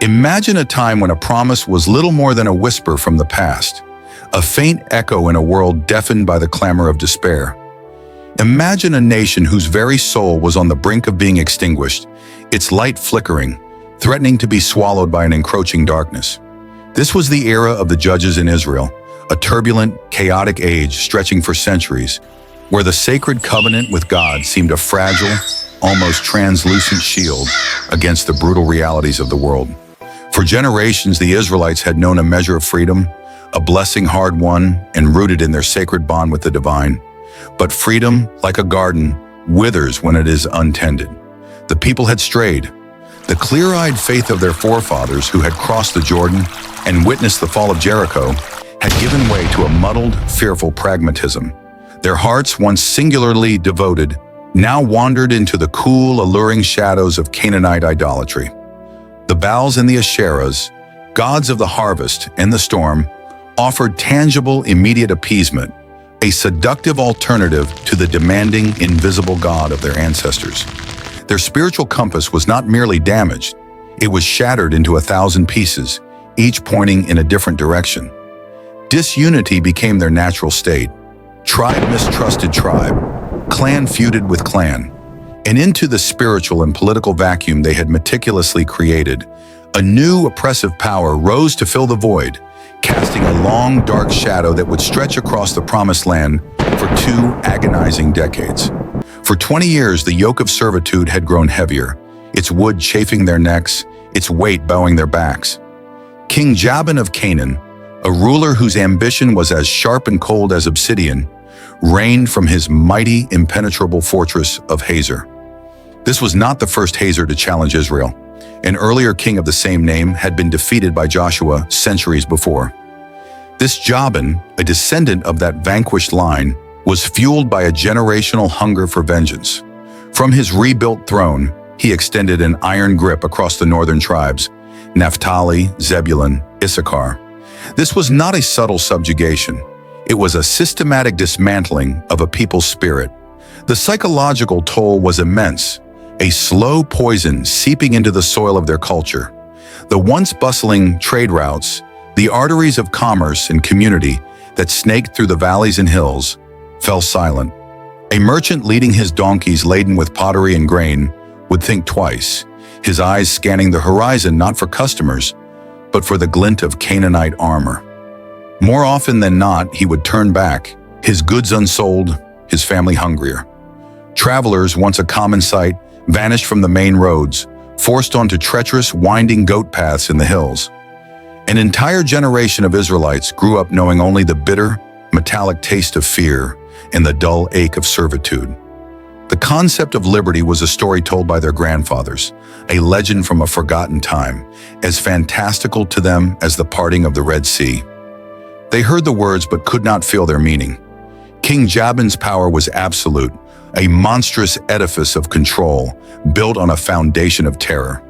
Imagine a time when a promise was little more than a whisper from the past, a faint echo in a world deafened by the clamor of despair. Imagine a nation whose very soul was on the brink of being extinguished, its light flickering, threatening to be swallowed by an encroaching darkness. This was the era of the judges in Israel, a turbulent, chaotic age stretching for centuries, where the sacred covenant with God seemed a fragile, almost translucent shield against the brutal realities of the world. For generations, the Israelites had known a measure of freedom, a blessing hard-won and rooted in their sacred bond with the divine. But freedom, like a garden, withers when it is untended. The people had strayed. The clear-eyed faith of their forefathers who had crossed the Jordan and witnessed the fall of Jericho had given way to a muddled, fearful pragmatism. Their hearts, once singularly devoted, now wandered into the cool, alluring shadows of Canaanite idolatry. The Baals and the Asherahs, gods of the harvest and the storm, offered tangible, immediate appeasement, a seductive alternative to the demanding, invisible God of their ancestors. Their spiritual compass was not merely damaged, it was shattered into 1,000 pieces, each pointing in a different direction. Disunity became their natural state. Tribe mistrusted tribe, clan feuded with clan, and into the spiritual and political vacuum they had meticulously created, a new oppressive power rose to fill the void, casting a long, dark shadow that would stretch across the promised land for 2 agonizing decades. For 20 years, the yoke of servitude had grown heavier, its wood chafing their necks, its weight bowing their backs. King Jabin of Canaan, a ruler whose ambition was as sharp and cold as obsidian, reigned from his mighty, impenetrable fortress of Hazor. This was not the first Hazor to challenge Israel. An earlier king of the same name had been defeated by Joshua centuries before. This Jabin, a descendant of that vanquished line, was fueled by a generational hunger for vengeance. From his rebuilt throne, he extended an iron grip across the northern tribes, Naphtali, Zebulun, Issachar. This was not a subtle subjugation. It was a systematic dismantling of a people's spirit. The psychological toll was immense, a slow poison seeping into the soil of their culture. The once bustling trade routes, the arteries of commerce and community that snaked through the valleys and hills, fell silent. A merchant leading his donkeys laden with pottery and grain would think twice, his eyes scanning the horizon not for customers, but for the glint of Canaanite armor. More often than not, he would turn back, his goods unsold, his family hungrier. Travelers, once a common sight, vanished from the main roads, forced onto treacherous, winding goat paths in the hills. An entire generation of Israelites grew up knowing only the bitter, metallic taste of fear and the dull ache of servitude. The concept of liberty was a story told by their grandfathers, a legend from a forgotten time, as fantastical to them as the parting of the Red Sea. They heard the words but could not feel their meaning. King Jabin's power was absolute, a monstrous edifice of control built on a foundation of terror.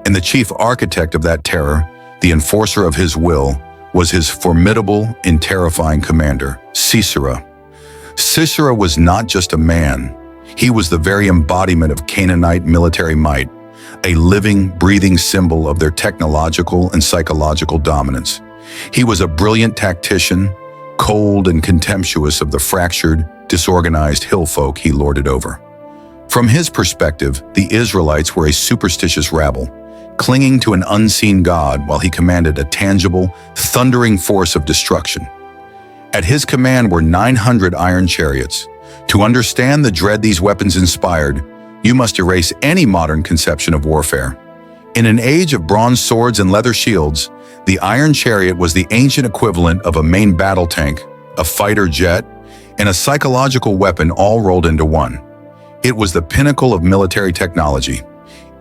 And the chief architect of that terror, the enforcer of his will, was his formidable and terrifying commander, Sisera. Sisera was not just a man. He was the very embodiment of Canaanite military might, a living, breathing symbol of their technological and psychological dominance. He was a brilliant tactician, cold and contemptuous of the fractured, disorganized hill folk he lorded over. From his perspective, the Israelites were a superstitious rabble, clinging to an unseen God while he commanded a tangible, thundering force of destruction. At his command were 900 iron chariots. To understand the dread these weapons inspired, you must erase any modern conception of warfare. In an age of bronze swords and leather shields, the iron chariot was the ancient equivalent of a main battle tank, a fighter jet, and a psychological weapon all rolled into one. It was the pinnacle of military technology.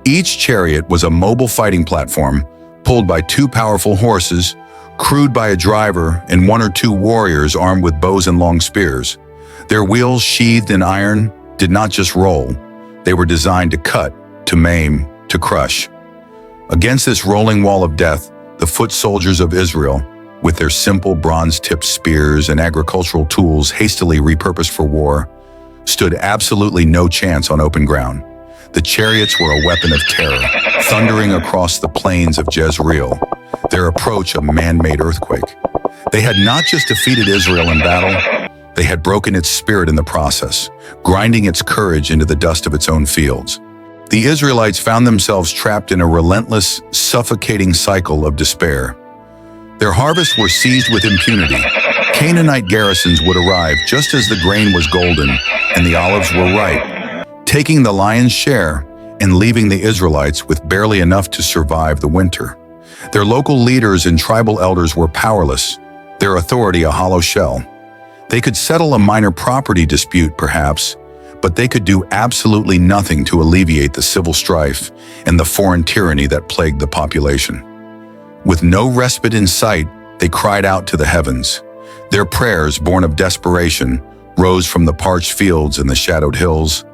Each chariot was a mobile fighting platform, pulled by 2 powerful horses, crewed by a driver and 1 or 2 warriors armed with bows and long spears. Their wheels, sheathed in iron, did not just roll. They were designed to cut, to maim, to crush. Against this rolling wall of death, the foot soldiers of Israel, with their simple bronze-tipped spears and agricultural tools hastily repurposed for war, stood absolutely no chance on open ground. The chariots were a weapon of terror, thundering across the plains of Jezreel, their approach a man-made earthquake. They had not just defeated Israel in battle, they had broken its spirit in the process, grinding its courage into the dust of its own fields. The Israelites found themselves trapped in a relentless, suffocating cycle of despair. Their harvests were seized with impunity. Canaanite garrisons would arrive just as the grain was golden and the olives were ripe, taking the lion's share and leaving the Israelites with barely enough to survive the winter. Their local leaders and tribal elders were powerless, their authority a hollow shell. They could settle a minor property dispute, perhaps, but they could do absolutely nothing to alleviate the civil strife and the foreign tyranny that plagued the population. With no respite in sight, they cried out to the heavens. Their prayers, born of desperation, rose from the parched fields and the shadowed hills,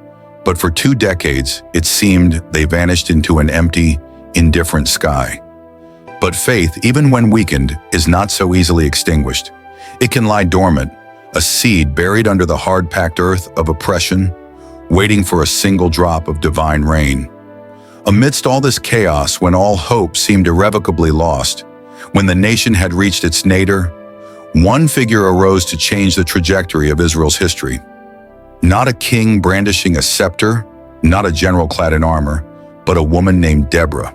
but for 2 decades, it seemed they vanished into an empty, indifferent sky. But faith, even when weakened, is not so easily extinguished. It can lie dormant, a seed buried under the hard-packed earth of oppression, waiting for a single drop of divine rain. Amidst all this chaos, when all hope seemed irrevocably lost, when the nation had reached its nadir, one figure arose to change the trajectory of Israel's history. Not a king brandishing a scepter, not a general clad in armor, but a woman named Deborah.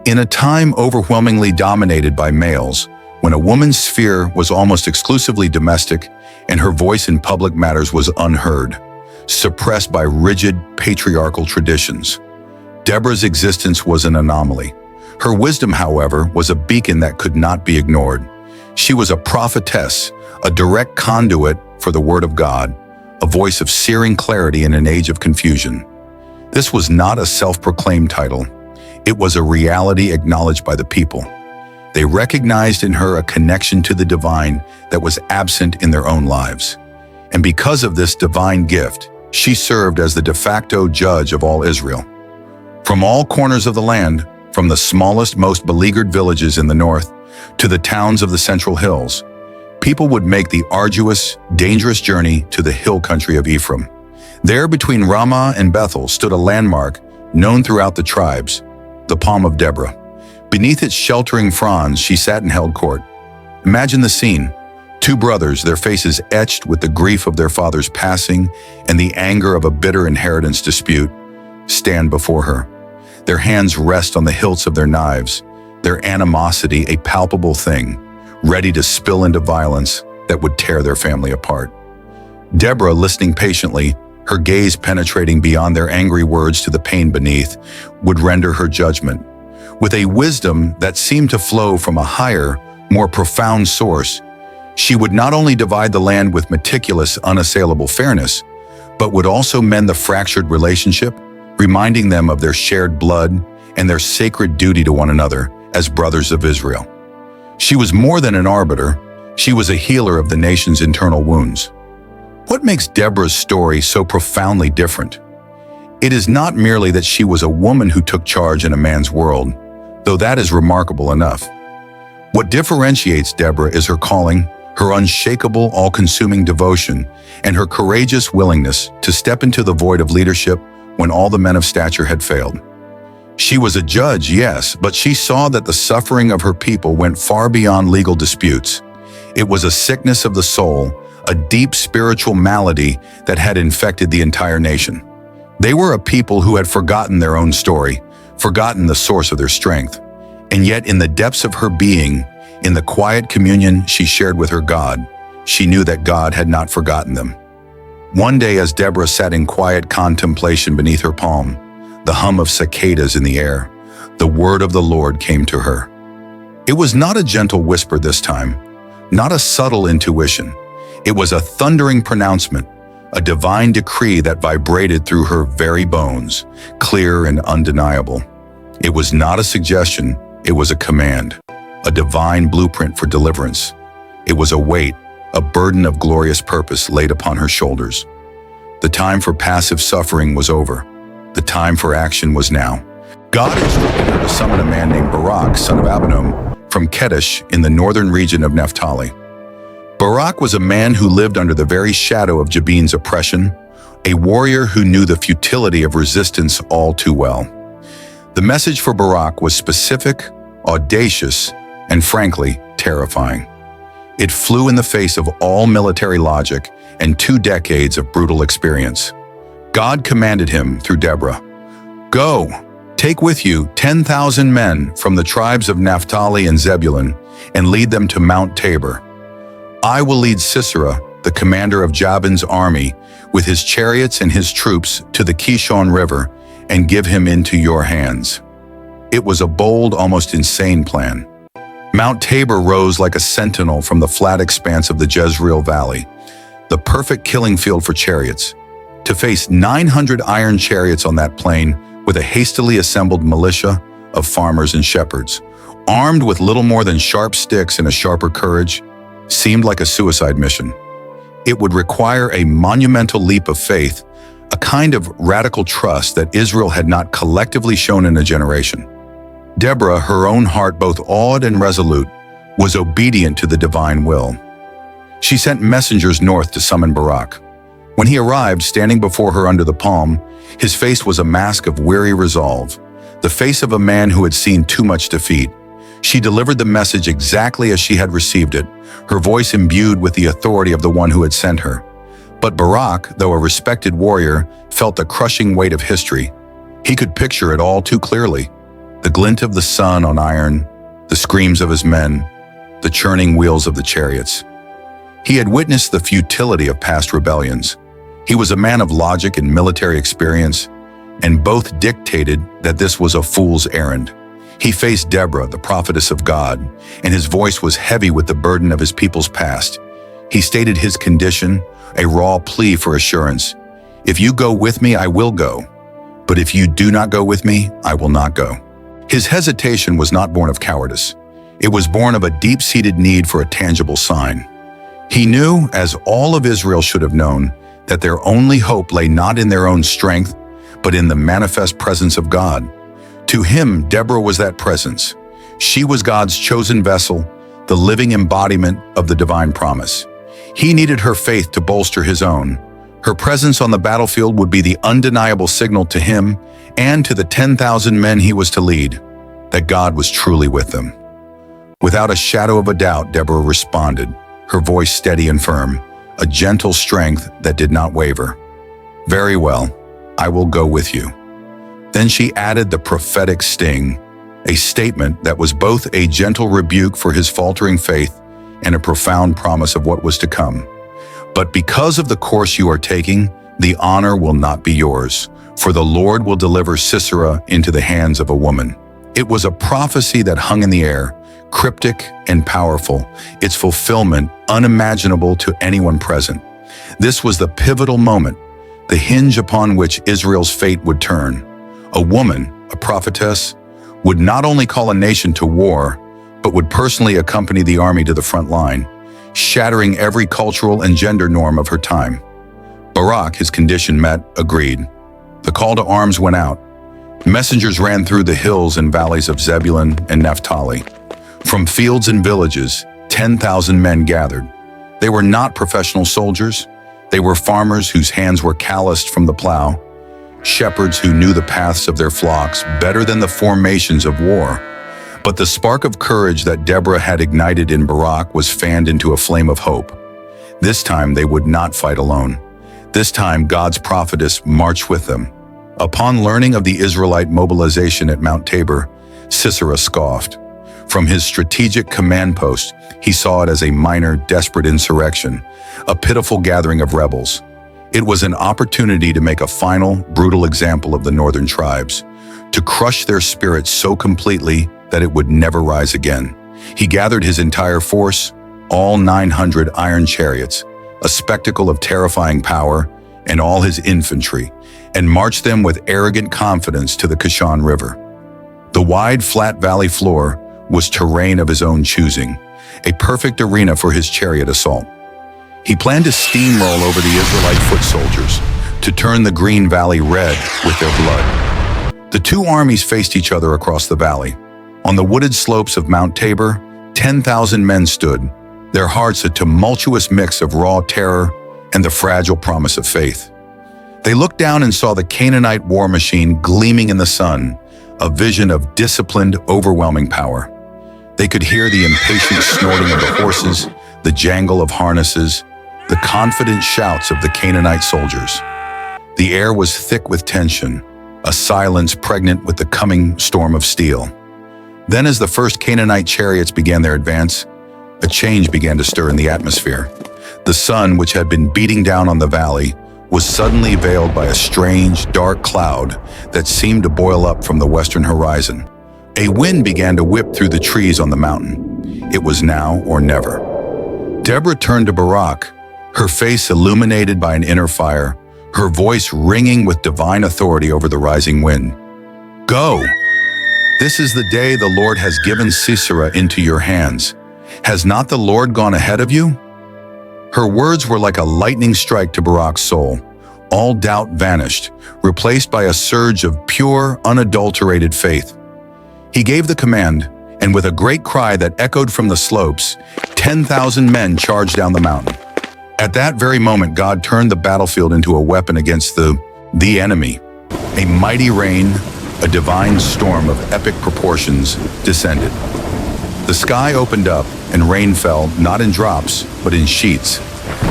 In a time overwhelmingly dominated by males, when a woman's sphere was almost exclusively domestic and her voice in public matters was unheard, suppressed by rigid patriarchal traditions, Deborah's existence was an anomaly. Her wisdom, however, was a beacon that could not be ignored. She was a prophetess, a direct conduit for the word of God, a voice of searing clarity in an age of confusion. This was not a self-proclaimed title. It was a reality acknowledged by the people. They recognized in her a connection to the divine that was absent in their own lives. And because of this divine gift, she served as the de facto judge of all Israel. From all corners of the land, from the smallest, most beleaguered villages in the north to the towns of the central hills, people would make the arduous, dangerous journey to the hill country of Ephraim. There, between Ramah and Bethel, stood a landmark known throughout the tribes, the Palm of Deborah. Beneath its sheltering fronds, she sat and held court. Imagine the scene. 2 brothers, their faces etched with the grief of their father's passing and the anger of a bitter inheritance dispute, stand before her. Their hands rest on the hilts of their knives, their animosity a palpable thing, ready to spill into violence that would tear their family apart. Deborah, listening patiently, her gaze penetrating beyond their angry words to the pain beneath, would render her judgment. With a wisdom that seemed to flow from a higher, more profound source, she would not only divide the land with meticulous, unassailable fairness, but would also mend the fractured relationship, reminding them of their shared blood and their sacred duty to one another as brothers of Israel. She was more than an arbiter, she was a healer of the nation's internal wounds. What makes Deborah's story so profoundly different? It is not merely that she was a woman who took charge in a man's world, though that is remarkable enough. What differentiates Deborah is her calling, her unshakable, all-consuming devotion, and her courageous willingness to step into the void of leadership when all the men of stature had failed. She was a judge, yes, but she saw that the suffering of her people went far beyond legal disputes. It was a sickness of the soul, a deep spiritual malady that had infected the entire nation. They were a people who had forgotten their own story, forgotten the source of their strength. And yet in the depths of her being, in the quiet communion she shared with her God, she knew that God had not forgotten them. One day as Deborah sat in quiet contemplation beneath her palm, the hum of cicadas in the air, the word of the Lord came to her. It was not a gentle whisper this time, not a subtle intuition. It was a thundering pronouncement, a divine decree that vibrated through her very bones, clear and undeniable. It was not a suggestion, it was a command, a divine blueprint for deliverance. It was a weight, a burden of glorious purpose laid upon her shoulders. The time for passive suffering was over. The time for action was now. God instructed her to summon a man named Barak, son of Abinoam, from Kedesh in the northern region of Naphtali. Barak was a man who lived under the very shadow of Jabin's oppression, a warrior who knew the futility of resistance all too well. The message for Barak was specific, audacious, and frankly, terrifying. It flew in the face of all military logic and 2 decades of brutal experience. God commanded him through Deborah, "Go, take with you 10,000 men from the tribes of Naphtali and Zebulun and lead them to Mount Tabor. I will lead Sisera, the commander of Jabin's army, with his chariots and his troops to the Kishon River and give him into your hands." It was a bold, almost insane plan. Mount Tabor rose like a sentinel from the flat expanse of the Jezreel Valley, the perfect killing field for chariots. To face 900 iron chariots on that plain with a hastily assembled militia of farmers and shepherds, armed with little more than sharp sticks and a sharper courage, seemed like a suicide mission. It would require a monumental leap of faith, a kind of radical trust that Israel had not collectively shown in a generation. Deborah, her own heart both awed and resolute, was obedient to the divine will. She sent messengers north to summon Barak. When he arrived, standing before her under the palm, his face was a mask of weary resolve, the face of a man who had seen too much defeat. She delivered the message exactly as she had received it, her voice imbued with the authority of the one who had sent her. But Barak, though a respected warrior, felt the crushing weight of history. He could picture it all too clearly. The glint of the sun on iron, the screams of his men, the churning wheels of the chariots. He had witnessed the futility of past rebellions. He was a man of logic and military experience, and both dictated that this was a fool's errand. He faced Deborah, the prophetess of God, and his voice was heavy with the burden of his people's past. He stated his condition, a raw plea for assurance. "If you go with me, I will go. But if you do not go with me, I will not go." His hesitation was not born of cowardice. It was born of a deep-seated need for a tangible sign. He knew, as all of Israel should have known, that their only hope lay not in their own strength, but in the manifest presence of God. To him, Deborah was that presence. She was God's chosen vessel, the living embodiment of the divine promise. He needed her faith to bolster his own. Her presence on the battlefield would be the undeniable signal to him and to the 10,000 men he was to lead, that God was truly with them. Without a shadow of a doubt, Deborah responded, her voice steady and firm, a gentle strength that did not waver. "Very well, I will go with you." Then she added the prophetic sting, a statement that was both a gentle rebuke for his faltering faith and a profound promise of what was to come. "But because of the course you are taking, the honor will not be yours, for the Lord will deliver Sisera into the hands of a woman." It was a prophecy that hung in the air, cryptic and powerful, its fulfillment unimaginable to anyone present. This was the pivotal moment, the hinge upon which Israel's fate would turn. A woman, a prophetess, would not only call a nation to war, but would personally accompany the army to the front line, shattering every cultural and gender norm of her time. Barak, his condition met, agreed. The call to arms went out. Messengers ran through the hills and valleys of Zebulun and Naphtali. From fields and villages, 10,000 men gathered. They were not professional soldiers. They were farmers whose hands were calloused from the plow, shepherds who knew the paths of their flocks better than the formations of war. But the spark of courage that Deborah had ignited in Barak was fanned into a flame of hope. This time they would not fight alone. This time God's prophetess marched with them. Upon learning of the Israelite mobilization at Mount Tabor, Sisera scoffed. From his strategic command post, he saw it as a minor, desperate insurrection, a pitiful gathering of rebels. It was an opportunity to make a final, brutal example of the northern tribes, to crush their spirit so completely that it would never rise again. He gathered his entire force, all 900 iron chariots, a spectacle of terrifying power, and all his infantry, and marched them with arrogant confidence to the Kishon River. The wide, flat valley floor was terrain of his own choosing, a perfect arena for his chariot assault. He planned to steamroll over the Israelite foot soldiers, to turn the green valley red with their blood. The two armies faced each other across the valley. On the wooded slopes of Mount Tabor, 10,000 men stood, their hearts a tumultuous mix of raw terror and the fragile promise of faith. They looked down and saw the Canaanite war machine gleaming in the sun, a vision of disciplined, overwhelming power. They could hear the impatient snorting of the horses, the jangle of harnesses, the confident shouts of the Canaanite soldiers. The air was thick with tension, a silence pregnant with the coming storm of steel. Then, as the first Canaanite chariots began their advance, a change began to stir in the atmosphere. The sun, which had been beating down on the valley, was suddenly veiled by a strange, dark cloud that seemed to boil up from the western horizon. A wind began to whip through the trees on the mountain. It was now or never. Deborah turned to Barak, her face illuminated by an inner fire, her voice ringing with divine authority over the rising wind. "Go! This is the day the Lord has given Sisera into your hands. Has not the Lord gone ahead of you?" Her words were like a lightning strike to Barak's soul. All doubt vanished, replaced by a surge of pure, unadulterated faith. He gave the command, and with a great cry that echoed from the slopes, 10,000 men charged down the mountain. At that very moment, God turned the battlefield into a weapon against the enemy. A mighty rain, a divine storm of epic proportions, descended. The sky opened up, and rain fell not in drops, but in sheets.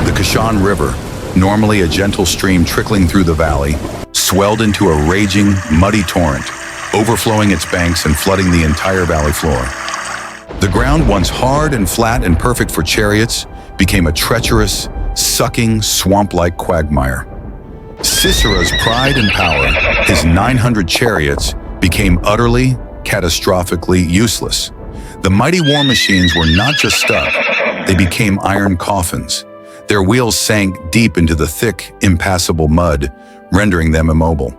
The Kishon River, normally a gentle stream trickling through the valley, swelled into a raging, muddy torrent, overflowing its banks and flooding the entire valley floor. The ground, once hard and flat and perfect for chariots, became a treacherous, sucking, swamp-like quagmire. Sisera's pride and power, his 900 chariots, became utterly, catastrophically useless. The mighty war machines were not just stuck, they became iron coffins. Their wheels sank deep into the thick, impassable mud, rendering them immobile.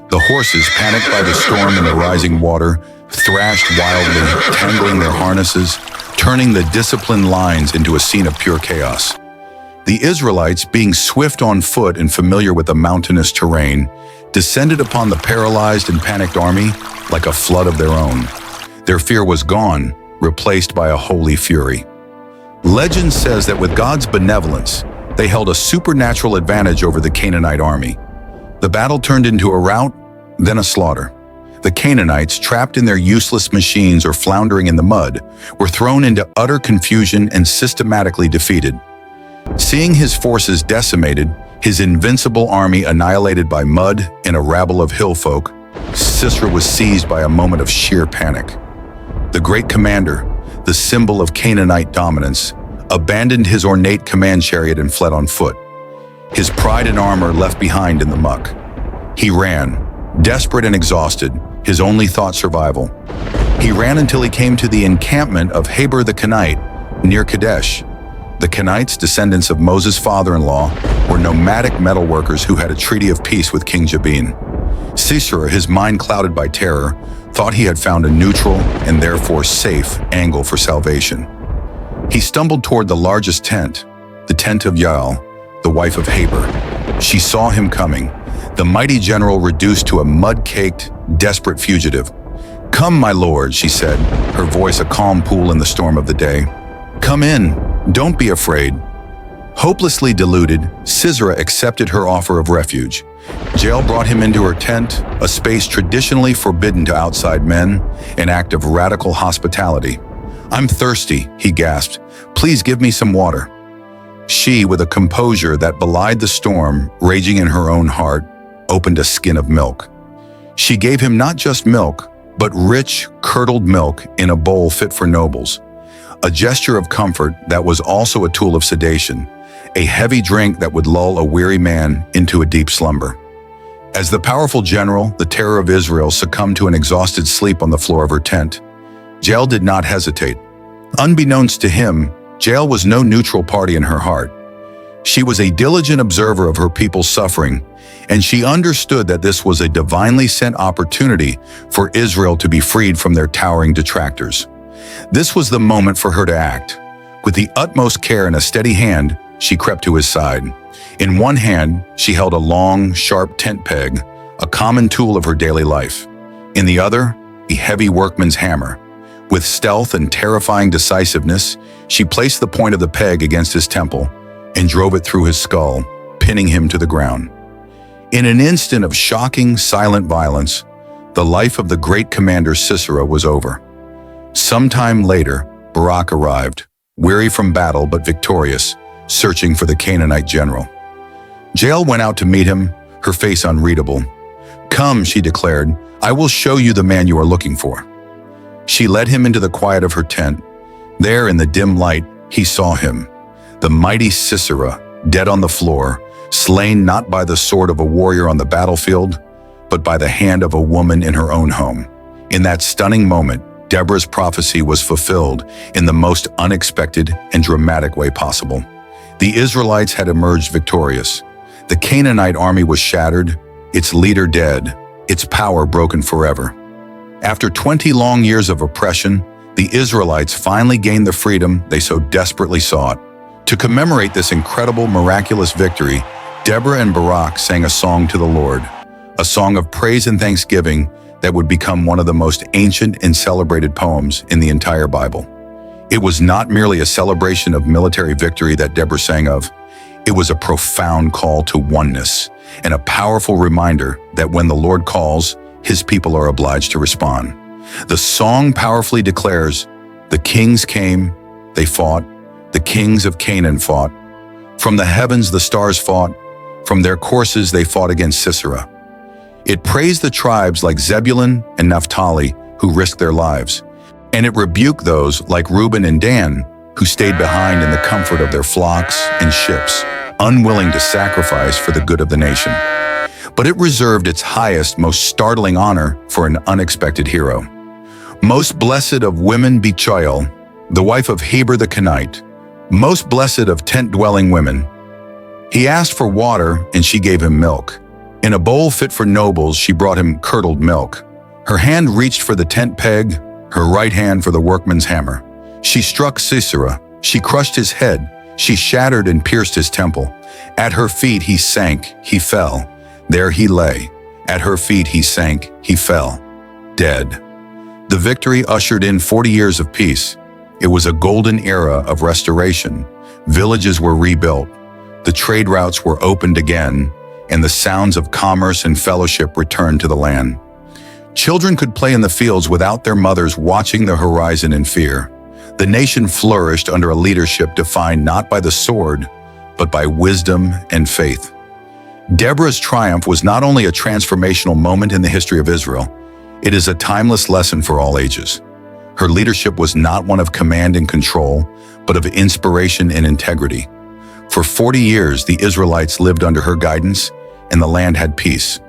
The horses, panicked by the storm and the rising water, thrashed wildly, tangling their harnesses, turning the disciplined lines into a scene of pure chaos. The Israelites, being swift on foot and familiar with the mountainous terrain, descended upon the paralyzed and panicked army like a flood of their own. Their fear was gone, replaced by a holy fury. Legend says that with God's benevolence, they held a supernatural advantage over the Canaanite army. The battle turned into a rout, then a slaughter. The Canaanites, trapped in their useless machines or floundering in the mud, were thrown into utter confusion and systematically defeated. Seeing his forces decimated, his invincible army annihilated by mud and a rabble of hill folk, Sisera was seized by a moment of sheer panic. The great commander, the symbol of Canaanite dominance, abandoned his ornate command chariot and fled on foot. His pride and armor left behind in the muck. He ran, desperate and exhausted, his only thought survival. He ran until he came to the encampment of Heber the Kenite, near Kadesh. The Kenites, descendants of Moses' father-in-law, were nomadic metalworkers who had a treaty of peace with King Jabin. Sisera, his mind clouded by terror, thought he had found a neutral and therefore safe angle for salvation. He stumbled toward the largest tent, the tent of Jael, the wife of Heber. She saw him coming, the mighty general reduced to a mud-caked, desperate fugitive. "Come, my lord," she said, her voice a calm pool in the storm of the day. "Come in, don't be afraid." Hopelessly deluded, Sisera accepted her offer of refuge. Jael brought him into her tent, a space traditionally forbidden to outside men, an act of radical hospitality. "I'm thirsty," he gasped. "Please give me some water." She, with a composure that belied the storm raging in her own heart, opened a skin of milk. She gave him not just milk, but rich, curdled milk in a bowl fit for nobles. A gesture of comfort that was also a tool of sedation, a heavy drink that would lull a weary man into a deep slumber. As the powerful general, the terror of Israel, succumbed to an exhausted sleep on the floor of her tent, Jael did not hesitate. Unbeknownst to him, Jael was no neutral party in her heart. She was a diligent observer of her people's suffering, and she understood that this was a divinely sent opportunity for Israel to be freed from their towering detractors. This was the moment for her to act. With the utmost care and a steady hand, she crept to his side. In one hand, she held a long, sharp tent peg, a common tool of her daily life. In the other, a heavy workman's hammer. With stealth and terrifying decisiveness, she placed the point of the peg against his temple and drove it through his skull, pinning him to the ground. In an instant of shocking, silent violence, the life of the great commander Sisera was over. Sometime later, Barak arrived, weary from battle but victorious, searching for the Canaanite general. Jael went out to meet him, her face unreadable. "Come," she declared, "I will show you the man you are looking for." She led him into the quiet of her tent. There, in the dim light, he saw him, the mighty Sisera, dead on the floor, slain not by the sword of a warrior on the battlefield, but by the hand of a woman in her own home. In that stunning moment, Deborah's prophecy was fulfilled in the most unexpected and dramatic way possible. The Israelites had emerged victorious. The Canaanite army was shattered, its leader dead, its power broken forever. After 20 long years of oppression, the Israelites finally gained the freedom they so desperately sought. To commemorate this incredible, miraculous victory, Deborah and Barak sang a song to the Lord, a song of praise and thanksgiving that would become one of the most ancient and celebrated poems in the entire Bible. It was not merely a celebration of military victory that Deborah sang of. It was a profound call to oneness and a powerful reminder that when the Lord calls, his people are obliged to respond. The song powerfully declares, "The kings came, they fought, the kings of Canaan fought. From the heavens the stars fought, from their courses they fought against Sisera." It praised the tribes like Zebulun and Naphtali who risked their lives, and it rebuked those like Reuben and Dan who stayed behind in the comfort of their flocks and ships, unwilling to sacrifice for the good of the nation. But it reserved its highest, most startling honor for an unexpected hero. Most blessed of women be Jael, the wife of Heber the Kenite, most blessed of tent-dwelling women. He asked for water, and she gave him milk. In a bowl fit for nobles, she brought him curdled milk. Her hand reached for the tent peg, her right hand for the workman's hammer. She struck Sisera, she crushed his head, she shattered and pierced his temple. At her feet he sank, he fell. There he lay. At her feet he sank, he fell, dead. The victory ushered in 40 years of peace. It was a golden era of restoration. Villages were rebuilt. The trade routes were opened again, and the sounds of commerce and fellowship returned to the land. Children could play in the fields without their mothers watching the horizon in fear. The nation flourished under a leadership defined not by the sword, but by wisdom and faith. Deborah's triumph was not only a transformational moment in the history of Israel, it is a timeless lesson for all ages. Her leadership was not one of command and control, but of inspiration and integrity. For 40 years, the Israelites lived under her guidance, and the land had peace.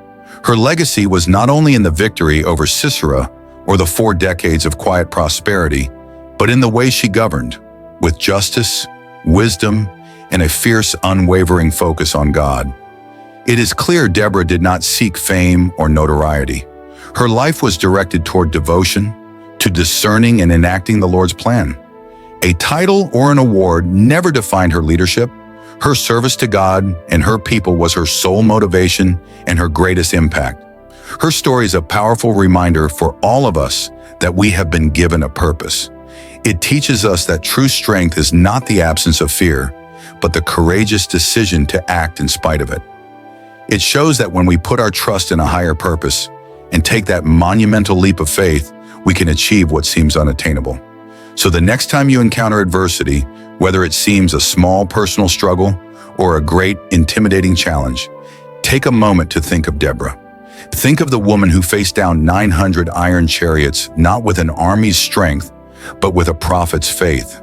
Her legacy was not only in the victory over Sisera or the 4 decades of quiet prosperity, but in the way she governed, with justice, wisdom, and a fierce, unwavering focus on God. It is clear Deborah did not seek fame or notoriety. Her life was directed toward devotion, to discerning and enacting the Lord's plan. A title or an award never defined her leadership. Her service to God and her people was her sole motivation and her greatest impact. Her story is a powerful reminder for all of us that we have been given a purpose. It teaches us that true strength is not the absence of fear, but the courageous decision to act in spite of it. It shows that when we put our trust in a higher purpose and take that monumental leap of faith, we can achieve what seems unattainable. So the next time you encounter adversity, whether it seems a small personal struggle or a great, intimidating challenge, take a moment to think of Deborah. Think of the woman who faced down 900 iron chariots, not with an army's strength, but with a prophet's faith.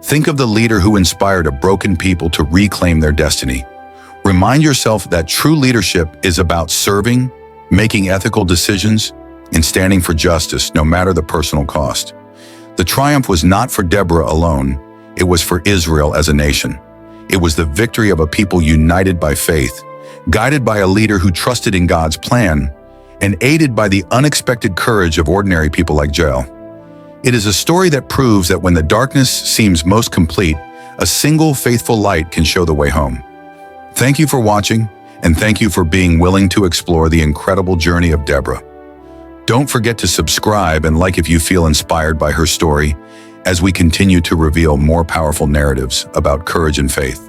Think of the leader who inspired a broken people to reclaim their destiny. Remind yourself that true leadership is about serving, making ethical decisions, and standing for justice, no matter the personal cost. The triumph was not for Deborah alone, it was for Israel as a nation. It was the victory of a people united by faith, guided by a leader who trusted in God's plan, and aided by the unexpected courage of ordinary people like Jael. It is a story that proves that when the darkness seems most complete, a single faithful light can show the way home. Thank you for watching, and thank you for being willing to explore the incredible journey of Deborah. Don't forget to subscribe and like if you feel inspired by her story as we continue to reveal more powerful narratives about courage and faith.